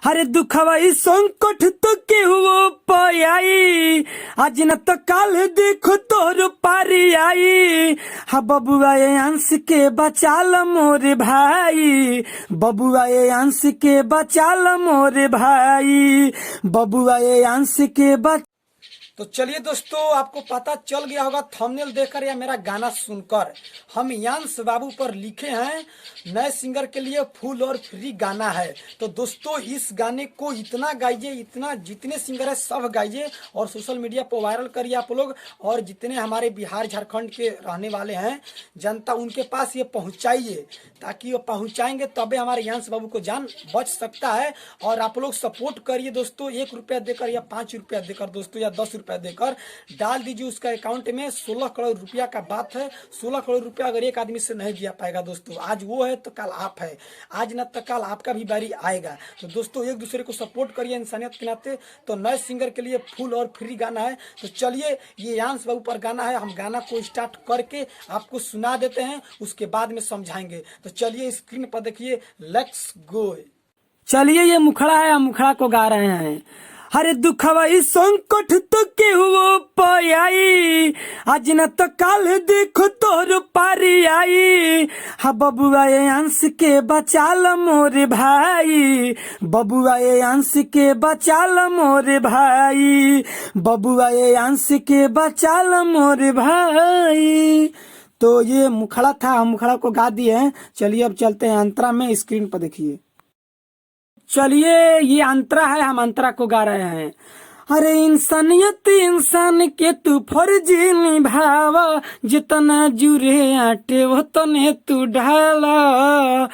हरे दुखवा ई संकट तो केहू पयाई, आज न तो काल देखो तोर पारी आई। हा बबुआ ये अंश के बचाल मोरे भाई, बबुआ ये अंश के बचाल मोरे भाई, बबुआ ये अंश के बच। तो चलिए दोस्तों, आपको पता चल गया होगा थंबनेल देखकर या मेरा गाना सुनकर, हम यांश बाबू पर लिखे हैं नए सिंगर के लिए फुल और फ्री गाना है। तो दोस्तों इस गाने को इतना गाइए, इतना जितने सिंगर है सब गाइए और सोशल मीडिया पर वायरल करिए आप लोग। और जितने हमारे बिहार झारखंड के रहने वाले हैं जनता, उनके पास ये पहुंचाइए, ताकि वो पहुंचाएंगे तबे हमारे यांश बाबू को जान बच सकता है। और आप लोग सपोर्ट करिए दोस्तों, 1 रुपया देकर या 5 रुपया देकर दोस्तों, या 10 रुपया देकर डाल दीजिए उसका अकाउंट में। 16 करोड़ रुपया का बात है। 16 करोड़ रुपया अगर एक आदमी से नहीं दिया पाएगा दोस्तों, आज वो है तो कल आप है, आज न तो कल आपका भी बारी आएगा। तो दोस्तों एक दूसरे को सपोर्ट करिए इंसानियत के नाते। तो नए सिंगर के लिए फुल और फ्री गाना है। तो चलिए ये यांश बाबू पर गाना है, हम गाना को स्टार्ट करके आपको सुना देते हैं, उसके बाद में समझाएंगे। तो चलिए स्क्रीन पर देखिए, लेट्स गो। चलिए ये मुखड़ा है, हम मुखड़ा को गा रहे हैं। हरे दुखवा ई संकट तो केहू पयाई, आज न तो काल देखो तोर पारी आई। हा बबुआ ये अंश के बचाल मोरे भाई, बबुआ ये अंश के बचाल मोरे भाई, बबुआ ये अंश के बचाल मोरे भाई। तो ये मुखड़ा था, हम मुखड़ा को गा दिए हैं। चलिए अब चलते हैं अंतरा में, स्क्रीन पर देखिए। चलिए ये अंतरा है, हम अंतरा को गा रहे हैं। अरे इंसानियत इंसान के तू फर्जी निभावा, जितना जुरे आटे वो तने तू ढाला।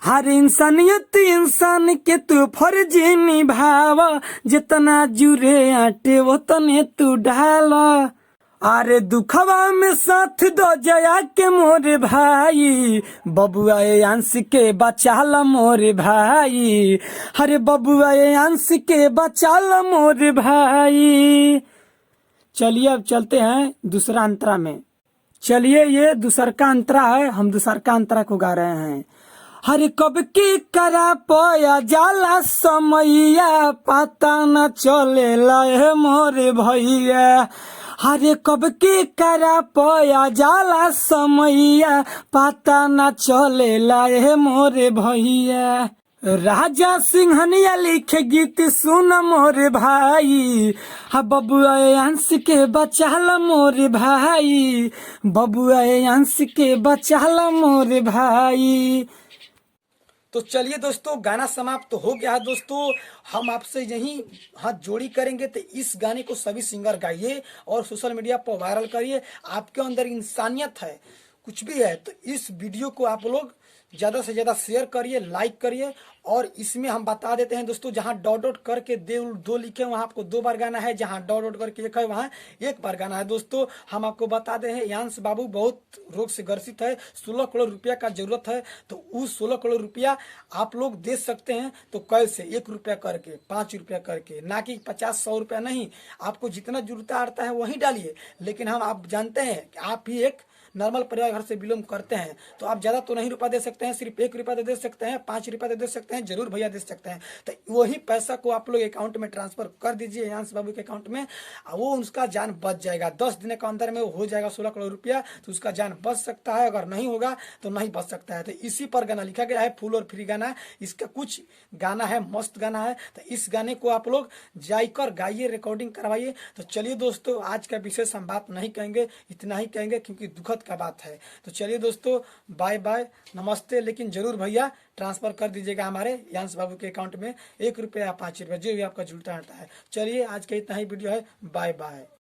हर इंसानियत इंसान के तू फर्जी निभावा, जितना जुरे आटे वो तने तू ढाला। अरे दुखवा में साथ दो जया के मोरे भाई, बबुआ ये अंश के बचाल मोरे भाई, अरे बबुआ ये अंश के बचाल मोरे भाई। चलिए अब चलते हैं दूसरा अंतरा में। चलिए ये दूसर का अंतरा है, हम दूसर का अंतरा को गा रहे हैं। हरे कब की करा पया जाला समैया, पता न चले लाए मोरे भैया। हरे कब की करा पया जाला समैया, पता न चले लाए मोरे भैया। राजा सिंहनिया लिखे गीत सुन मोरे भाई, हा बबुआ अंश के बचाला मोरे भाई, बबुआ अंश के बचाला मोरे भाई। तो चलिए दोस्तों गाना समाप्त तो हो गया है दोस्तों। हम आपसे यही हाथ जोड़ी करेंगे, तो इस गाने को सभी सिंगर गाइए और सोशल मीडिया पर वायरल करिए। आपके अंदर इंसानियत है, कुछ भी है, तो इस वीडियो को आप लोग ज़्यादा से ज़्यादा शेयर करिए, लाइक करिए। और इसमें हम बता देते हैं दोस्तों, जहां डॉट डॉट करके दो लिखे वहां आपको 2 बार गाना है, जहां डॉट डॉट करके एक है वहां 1 बार गाना है दोस्तों। हम आपको बता दे हैं यांश बाबू बहुत रोग से ग्रसित है, 16 करोड़ रुपया का जरूरत है। तो उस 16 करोड़ रुपया आप लोग दे सकते हैं। तो कैसे? 1 रुपया करके, 5 रुपया करके, ना कि 50-100 रुपया नहीं। आपको जितना जरूरत आता है वही डालिए। लेकिन हम आप जानते हैं कि आप ही एक नॉर्मल परिवार घर से बिलोंग करते हैं, तो आप ज्यादा तो नहीं रुपया दे सकते हैं, सिर्फ 1 रुपया दे सकते हैं, 5 रुपया दे सकते हैं, जरूर भैया दे सकते हैं। तो वही पैसा को आप लोग अकाउंट में ट्रांसफर कर दीजिए यांश बाबू के अकाउंट में, वो उसका जान बच जाएगा। 10 दिन के अंदर में वो हो जाएगा 16 करोड़ रुपया, तो उसका जान बच सकता है। अगर नहीं होगा तो नहीं बच सकता है। तो इसी पर गाना लिखा गया है, फुल और फ्री गाना। इसका कुछ गाना है, मस्त गाना है। तो इस गाने को आप लोग जाकर गाइए, रिकॉर्डिंग करवाइए। तो चलिए दोस्तों आज का विशेष हम बात नहीं कहेंगे, इतना ही कहेंगे क्योंकि दुखद का बात है। तो चलिए दोस्तों बाय बाय, नमस्ते। लेकिन जरूर भैया ट्रांसफर कर दीजिएगा हमारे यांश बाबू के अकाउंट में, 1 रुपया या 5 रुपया, जो भी आपका जुड़ता रहता है। चलिए आज का इतना ही वीडियो है, बाय बाय।